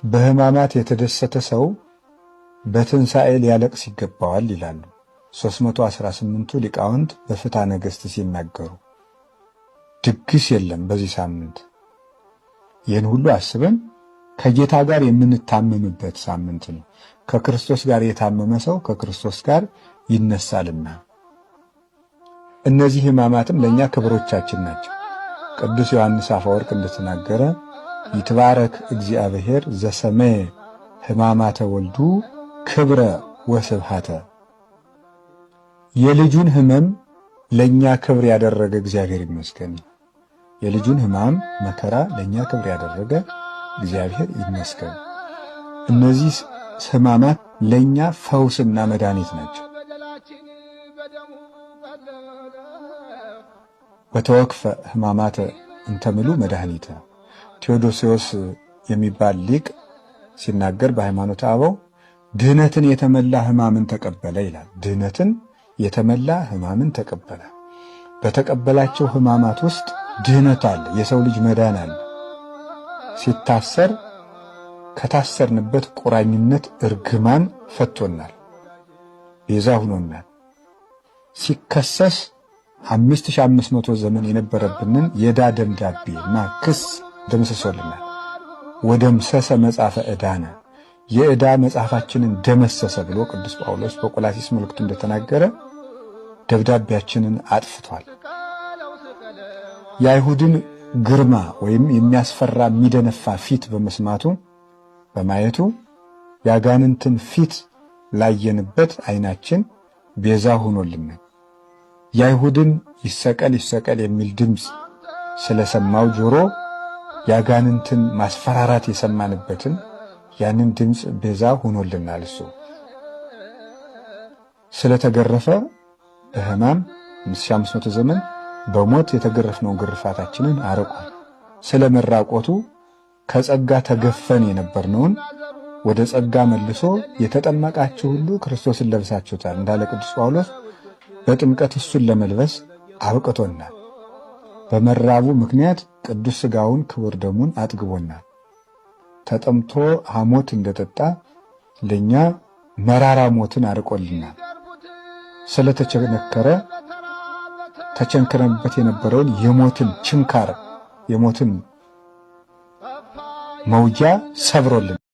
በሕማማት የተደሰተ ሰው በትንሣኤ ሊያለቅስ ይገባዋል ይላሉ 318ቱ ሊቃውንት በፍትሐ ነገሥት ሲናገሩ። ድግስ የለም በዚህ ሳምንት። ይህን ሁሉ አስበን ከጌታ ጋር የምንታመምበት ሳምንት ነው። ከክርስቶስ ጋር የታመመ ሰው ከክርስቶስ ጋር ይነሳልና። እነዚህ ሕማማትም ለእኛ ክብሮቻችን ናቸው። ቅዱስ ዮሐንስ አፈወርቅ እንደተናገረ ይትባረክ እግዚአብሔር ዘሰመየ ሕማማተ ወልዱ ክብረ ወስብሐተ። የልጁን ሕመም ለእኛ ክብር ያደረገ እግዚአብሔር ይመስገን። የልጁን ሕማም መከራ ለእኛ ክብር ያደረገ እግዚአብሔር ይመስገን። እነዚህ ሕማማት ለእኛ ፈውስና መድኃኒት ናቸው። ወተወክፈ ሕማማተ እንተምሉ መድኃኒተ። ቴዎዶስዮስ የሚባል ሊቅ ሲናገር በሃይማኖተ አበው ድህነትን የተመላ ሕማምን ተቀበለ ይላል። ድህነትን የተመላ ሕማምን ተቀበለ። በተቀበላቸው ሕማማት ውስጥ ድህነት አለ፣ የሰው ልጅ መዳን አለ። ሲታሰር ከታሰርንበት ቁራኝነት እርግማን ፈቶናል፣ ቤዛ ሆኖናል። ሲከሰስ 5500 ዘመን የነበረብንን የዕዳ ደብዳቤና ክስ ደምስሶልናል። ወደምሰሰ መጻፈ ዕዳነ፣ የዕዳ መጽሐፋችንን ደመሰሰ ብሎ ቅዱስ ጳውሎስ በቆላስይስ መልእክቱ እንደተናገረ ደብዳቤያችንን አጥፍቷል። የአይሁድን ግርማ ወይም የሚያስፈራ የሚደነፋ ፊት በማየቱ ያጋንንትን ፊት ላየንበት ዓይናችን ቤዛ ሆኖልናል። የአይሁድን ይሰቀል ይሰቀል የሚል ድምፅ ስለሰማው ጆሮ ያጋንንትን ማስፈራራት የሰማንበትን ያንን ድምፅ ቤዛ ሆኖልናል። እሱ ስለተገረፈ በሕማም 5500 ዘመን በሞት የተገረፍነው ግርፋታችንን አርቋል። ስለመራቆቱ ከጸጋ ተገፈን የነበርነውን ወደ ጸጋ መልሶ የተጠመቃችሁ ሁሉ ክርስቶስን ለብሳችሁታል እንዳለ ቅዱስ ጳውሎስ በጥምቀት እሱን ለመልበስ አብቅቶናል። በመራቡ ምክንያት ቅዱስ ሥጋውን ክቡር ደሙን አጥግቦናል። ተጠምቶ ሐሞት እንደጠጣ ለኛ መራራ ሞትን አርቆልናል። ስለተቸነከረ ተቸንክረንበት የነበረውን የሞትን ችንካር የሞትን መውጊያ ሰብሮልን